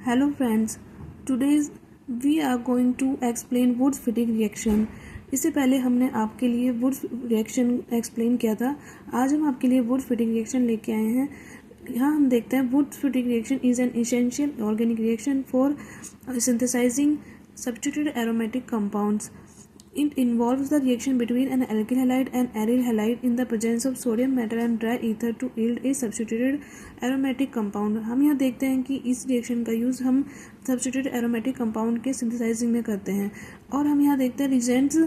Hello friends, today we are going to explain Woods fitting reaction. इससे पहले हमने आपके लिए वुड्स रिएक्शन एक्सप्लेन किया था. आज हम आपके लिए वुड्स फिटिंग रिएक्शन लेके आए हैं. यहाँ हम देखते हैं Wurtz Fittig reaction is an essential organic reaction for synthesising substituted aromatic compounds. It involves the reaction between an alkyl halide and aryl halide in the presence of sodium metal and dry ether to yield a substituted aromatic compound. हम यहाँ देखते हैं कि इस reaction का use हम substituted aromatic compound के synthesizing में करते हैं. और हम यहाँ देखते हैं reagents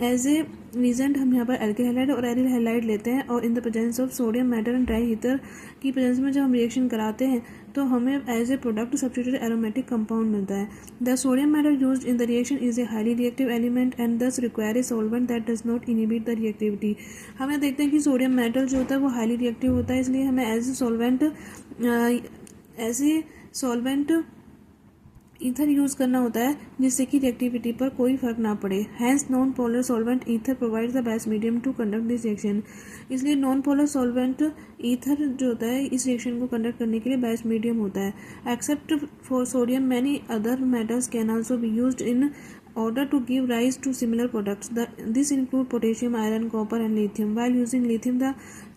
एज ए रिजेंट हम यहाँ पर एल्किल हैलाइड और एरिल हैलाइड लेते हैं और in the presence of sodium metal and dry ether की प्रेजेंस में जब हम रिएक्शन कराते हैं तो हमें as a product substituted aromatic compound मिलता है. The sodium metal used in the reaction is a highly reactive element and thus require a solvent that does not inhibit the reactivity. हम यहाँ देखते हैं कि सोडियम मेटल जो होता है वो हाईली रिएक्टिव होता है, इसलिए हमें as a solvent ether use करना होता है जिससे कि रिएक्टिविटी पर कोई फर्क ना पड़े. Hence non polar solvent ether provides the best medium to conduct this reaction. इसलिए नॉन पोलर सॉल्वेंट ईथर जो होता है इस रिएक्शन को कंडक्ट करने के लिए बेस्ट मीडियम होता है. Except for sodium many other metals can also be used in order to give rise to similar products. This include potassium, iron, copper and lithium. While using lithium, the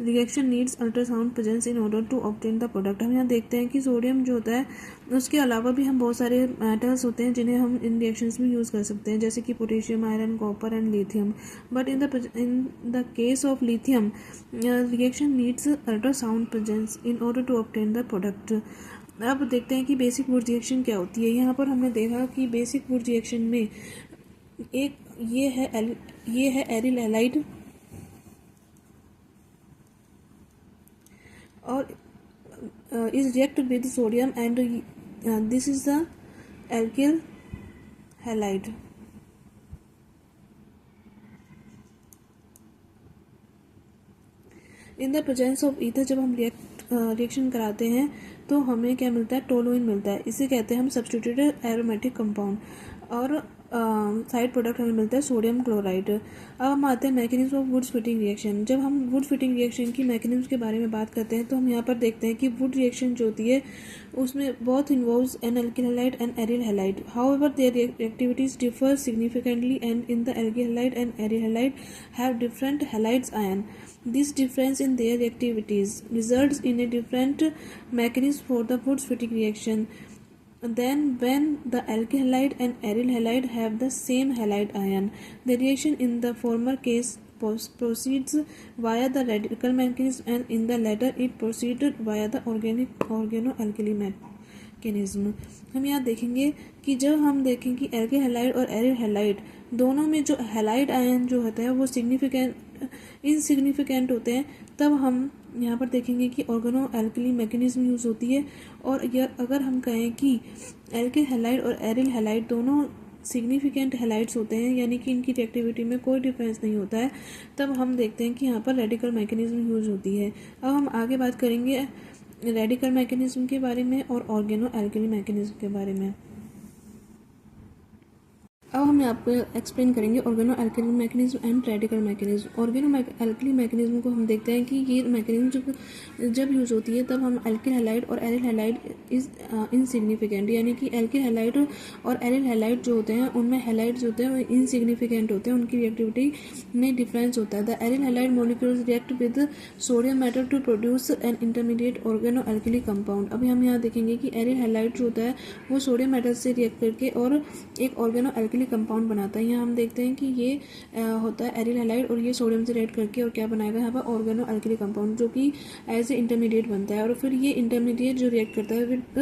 reaction needs ultrasound presence in order to obtain the product. हम यहाँ देखते हैं कि sodium जो होता है उसके अलावा भी हम बहुत सारे मेटल्स होते हैं जिन्हें हम इन रिएक्शंस में यूज़ कर सकते हैं, जैसे कि potassium, iron, copper and lithium. But in the case of lithium reaction needs ultrasound presence in order to obtain the product. अब देखते हैं कि बेसिक वुड रिएक्शन क्या होती है. यहाँ पर हमने देखा कि बेसिक वुड रिएक्शन में एक ये है एरिल हैलाइड और is react with sodium and this is the alkyl halide. In the presence of ether जब हम रिएक्शन कराते हैं तो हमें क्या मिलता है, टोलुइन मिलता है. इसे कहते हैं हम सब्स्टिट्यूटेड एरोमेटिक कंपाउंड. और साइड प्रोडक्ट हमें मिलता है सोडियम क्लोराइड. अब हम आते हैं mechanism of Wurtz Fittig reaction. जब हम वुड फिटिंग रिएक्शन की मैकेनिज्म के बारे में बात करते हैं तो हम यहाँ पर देखते हैं कि वुड रिएक्शन जो होती है उसमें both involves an alkyl halide and aryl halide. However their activities differ significantly and in the alkyl halide and aryl halide have different halides ion. This difference in their activities results in a different mechanism for the Woods fitting reaction than when the alkyl halide and aryl halide have the same halide ion. The reaction in the former case proceeds via the radical mechanism and in the latter it proceeded via the organoalkali mechanism. हम यहाँ देखेंगे कि जब हम देखें कि alkyl halide और aryl halide दोनों में जो हैलाइड आयन जो होता है वो इनसिग्निफिकेंट होते हैं, तब हम यहाँ पर देखेंगे कि ऑर्गेनो एल्कली मैकेनिज्म यूज़ होती है. और अगर हम कहें कि एल्किल हैलाइड और एरिल हैलाइड दोनों सिग्निफिकेंट हैलाइड्स होते हैं यानी कि इनकी रिएक्टिविटी में कोई डिफरेंस नहीं होता है, तब हम देखते हैं कि यहाँ पर रेडिकल मैकेनिज्म यूज़ होती है. अब हम आगे बात करेंगे रेडिकल मैकेनिज्म के बारे में और ऑर्गेनो एल्कली मैकेनिज्म के बारे में. अब हम आपको एक्सप्लेन करेंगे organo alkali mechanism and radical mechanism. Organo alkali mechanism को हम देखते हैं कि ये मैकेनिज्म जब यूज़ होती है तब हम एल्किल हैलाइड और एरिल हैलाइड इज इनसिग्निफिकेंट, यानी कि एल्किल हैलाइड और एरिल हैलाइड जो होते हैं उनमें हैलाइड जो होते हैं वो इनसिग्निफिकेंट होते हैं, उनकी रिएक्टिविटी में डिफरेंस होता है. The aryl halide molecules react with sodium metal to produce an intermediate organo alkali compound. अभी हम यहाँ देखेंगे कि एरिल हैलाइड जो होता है वो सोडियम मेटल से रिएक्ट करके और एक ऑर्गेनो एल्कली कंपाउंड बनाता है. यहाँ हम देखते हैं कि ये होता है एरिल हैलाइड और ये सोडियम से रिएक्ट करके और क्या बनाएगा यहाँ पर ऑर्गेनो एल्कली कंपाउंड जो कि एज ए इंटरमीडिएट बनता है. और फिर ये इंटरमीडिएट जो रिएक्ट करता है विद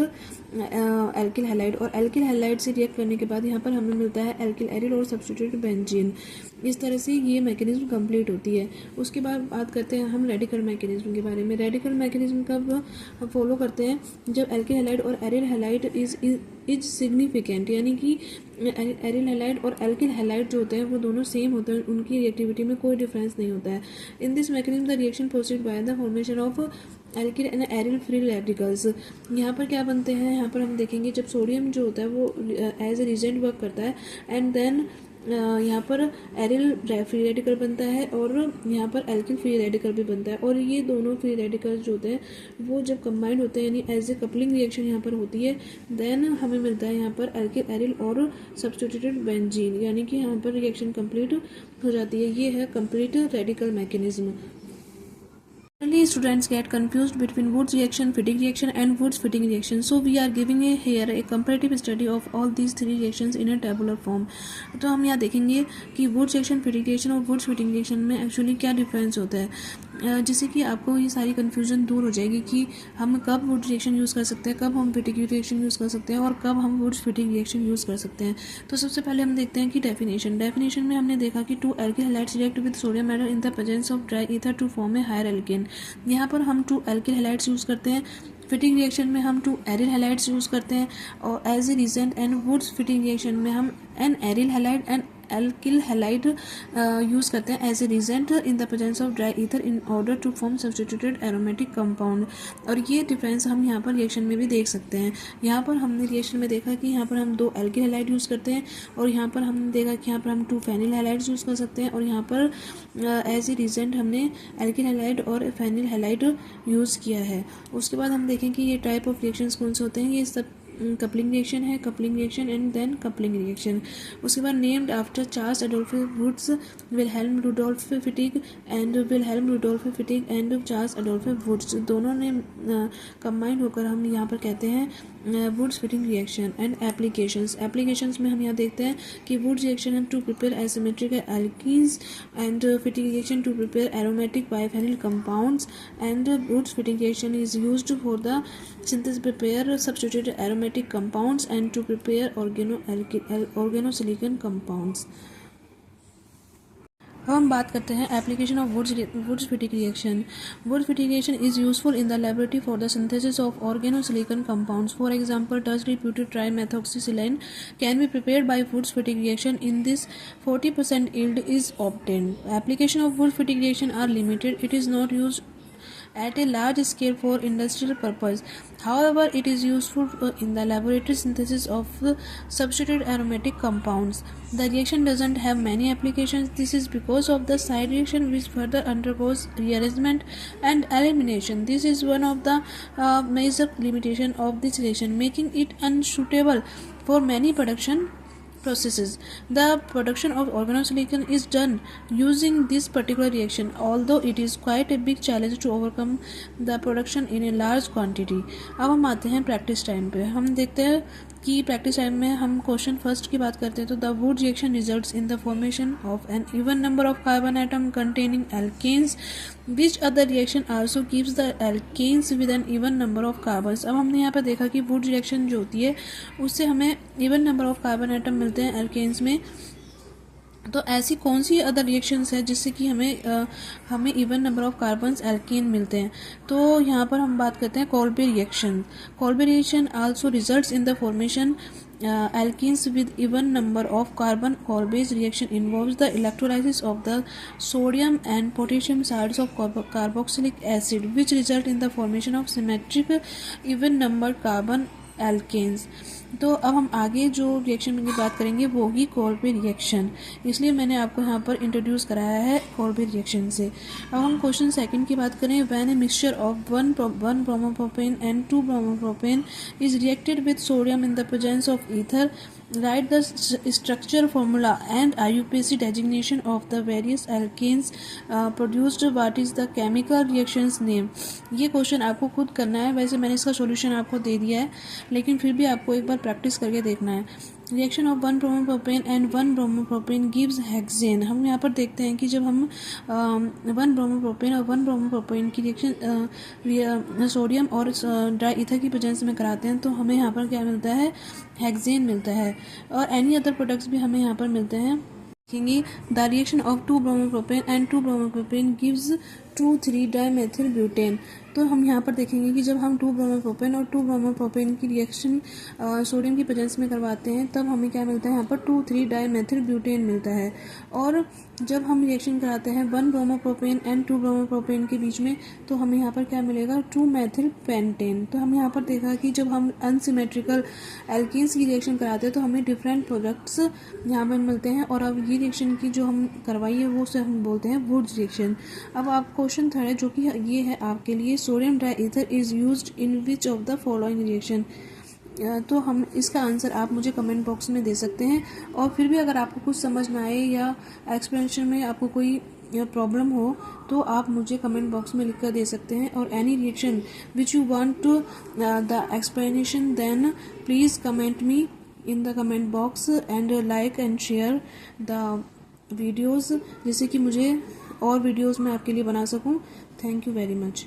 एल्किल हैलाइड और एल्किल हैलाइड से रिएक्ट करने के बाद यहाँ पर हमें मिलता है एल्किल एरिल और सब्स्टिट्यूटेड बेंजीन. इस तरह से ये मैकेनिज्म कंप्लीट होती है. उसके बाद बात करते हैं हम रेडिकल मैकेनिज्म के बारे में. रेडिकल मैकेनिज्म कब फॉलो करते हैं, जब एल्किल हैलाइड और एरिल हैलाइड इज सिग्निफिकेंट, यानी कि एरिल हैलाइड और एल्किल हैलाइड जो होते हैं वो दोनों सेम होते हैं, उनकी रिएक्टिविटी में कोई डिफरेंस नहीं होता है. In this mechanism the reaction proceed by the formation of alkyl and aryl free radicals. यहाँ पर क्या बनते हैं, यहाँ पर हम देखेंगे जब सोडियम जो होता है वो एज ए रिजेंट वर्क करता है एंड देन यहाँ पर एरिल फ्री रेडिकल बनता है और यहाँ पर एल्किल फ्री रेडिकल भी बनता है। और ये दोनों फ्री रेडिकल्स जो होते हैं वो जब कंबाइंड होते हैं यानी एज ए कपलिंग रिएक्शन यहाँ पर होती है, देन हमें मिलता है यहाँ पर एल्किल एरिल और सब्स्टिट्यूटेड बेंजीन, यानी कि यहाँ पर रिएक्शन कंप्लीट हो जाती है। ये है complete radical mechanism. Generally, students get confused between Woods reaction, Fittig reaction, and Woods Fittig reaction. So we are giving here a comparative study of all these three reactions in a tabular form. तो हम यहाँ देखेंगे कि Woods reaction, Fittig reaction और Woods Fittig reaction में actually क्या difference होता है, जिससे कि आपको ये सारी कन्फ्यूजन दूर हो जाएगी कि हम कब Woods रिएक्शन यूज़ कर सकते हैं, कब हम Fittig रिएक्शन यूज़ कर सकते हैं और कब हम Woods Fittig रिएक्शन यूज़ कर सकते हैं। तो सबसे पहले हम देखते हैं कि डेफिनेशन में हमने देखा कि 2 alkyl halides react with sodium metal in the presence of dry ether to form a higher alkane। यहाँ पर हम 2 alkyl halides यूज़ करते हैं। फिटिंग रिएक्शन में हम 2 एरिल हैलाइड्स यूज़ करते हैं और as a reagent and Wurtz Fittig reaction में हम an aryl halide and alkyl halide use करते हैं as a reagent in the presence of dry ether in order to form substituted aromatic compound. और ये difference हम यहाँ पर reaction में भी देख सकते हैं। यहाँ पर हमने रिएक्शन में देखा कि यहाँ पर हम 2 एल्किल हैलाइड यूज़ करते हैं और यहाँ पर हमने देखा कि यहाँ पर हम 2 फेनिल हैलाइड्स यूज़ कर सकते हैं और यहाँ पर एज ए रीजेंट हमने एल्किल हैलाइड और फेनिल हैलाइड यूज़ किया है। उसके बाद हम देखें कि ये टाइप ऑफ रिएक्शंस कौन से होते हैं। ये सब कपलिंग रिएक्शन है, coupling reaction and then coupling reaction. उसके बाद named after Charles Adolph Wurtz, Wilhelm Rudolph Fittig and Wilhelm Rudolph Fittig and Charles Adolph Wurtz, दोनों ने कंबाइंड होकर हम यहाँ पर कहते हैं Wurtz Fittig reaction. And applications में हम यहाँ देखते हैं कि वुड्स रिएक्शन है to prepare asymmetric alkenes and Fittig reaction to prepare aromatic biphenyl compounds and Wurtz Fittig reaction is used for the synthesis prepare substituted aromatic compounds and to prepare organosilicon compounds। अब हम बात करते हैं application of Wurtz Fittig reaction. Wurtz Fittig reaction is useful in the laboratory for the synthesis of organosilicon compounds. For example tertiary butyl trimethoxysilane can be prepared by Wurtz Fittig reaction. In this 40% yield is obtained। Application of wood fitting reaction are limited. It is not used at a large scale for industrial purpose. However, it is useful in the laboratory synthesis of substituted aromatic compounds. The reaction doesn't have many applications. This is because of the side reaction which further undergoes rearrangement and elimination. This is one of the major limitation of this reaction, making it unsuitable for many production processes. The production of organosilicon is done using this particular reaction, although it is quite a big challenge to overcome the production in a large quantity। अब हम आते हैं practice time पे। हम देखते हैं कि practice time में हम क्वेश्चन फर्स्ट की बात करते हैं तो द वुड reaction results in the formation of an even number of carbon atom containing alkanes. Which other reaction also gives the alkanes with an even number of carbons. अब हमने यहाँ पर देखा कि वुड रिएक्शन जो होती है उससे हमें even number of carbon atom मिलते हैं एल्केन्स में। तो ऐसी कौन सी अदर रिएक्शंस है जिससे कि हमें even number of carbons alkane मिलते हैं। तो यहाँ पर हम बात करते हैं Kolbe reaction. Kolbe reaction also results in the formation alkenes with even number of carbon। Kolbe's reaction involves the electrolysis of the sodium and potassium sides of carboxylic acid which result in the formation of symmetric even numbered carbon alkenes। तो अब हम आगे जो reaction की बात करेंगे वो होगी कोल्बे रिएक्शन, इसलिए मैंने आपको यहाँ पर इंट्रोड्यूस कराया है कोल्बे रिएक्शन से। अब हम क्वेश्चन सेकंड की बात करें। When a mixture of one bromopropane and 2 bromopropane is reacted with sodium in the presence of ether, write the structure formula and IUPAC designation of the various alkanes produced। What is the chemical reactions name। ये question आपको खुद करना है। वैसे मैंने इसका solution आपको दे दिया है लेकिन फिर भी आपको एक बार प्रैक्टिस करके देखना है। Reaction of 1 bromopropane and 1 bromopropane gives hexane. हम यहाँ पर देखते हैं कि जब हम 1 ब्रोमोप्रोपेन और 1 ब्रोमोप्रोपेन की रिएक्शन सोडियम और ड्राई ईथर की प्रेजेंस में कराते हैं तो हमें यहाँ पर क्या मिलता है, हेक्सेन मिलता है। और एनी अदर प्रोडक्ट्स भी हमें यहाँ पर मिलते हैं। The reaction of 2 bromopropane and 2 bromopropane gives 2,3 dimethyl butane. तो हम यहाँ पर देखेंगे कि जब हम 2 ब्रोमोप्रोपेन और 2 ब्रोमोप्रोपेन की रिएक्शन सोडियम की प्रेजेंस में करवाते हैं तब हमें क्या मिलता है, यहाँ पर 2,3 डाइमेथिल ब्यूटेन मिलता है। और जब हम रिएक्शन कराते हैं 1 ब्रोमोप्रोपेन एंड 2 ब्रोमोप्रोपेन के बीच में तो हमें यहाँ पर क्या मिलेगा, 2 मेथिल पेंटेन। तो हम यहाँ पर देखा कि जब हम अनसिमेट्रिकल एल्केन्स की रिएक्शन कराते हैं तो हमें डिफरेंट प्रोडक्ट्स यहाँ पर मिलते हैं। और अब ये रिएक्शन की जो हम करवाई है वो उसे हम बोलते हैं वुड्स रिएक्शन। अब आप क्वेश्चन थर्ड है जो कि ये है आपके लिए, sodium dry ether is used in which of the following reaction. तो हम इसका आंसर आप मुझे कमेंट बॉक्स में दे सकते हैं। और फिर भी अगर आपको कुछ समझ ना आए या एक्सप्लेनेशन में आपको कोई प्रॉब्लम हो तो आप मुझे कमेंट बॉक्स में लिख कर दे सकते हैं। और any reaction which you want to the explanation then please comment me in the comment box and like and share the videos, जिससे कि मुझे और वीडियोज़ मैं आपके लिए बना सकूं। Thank you very much.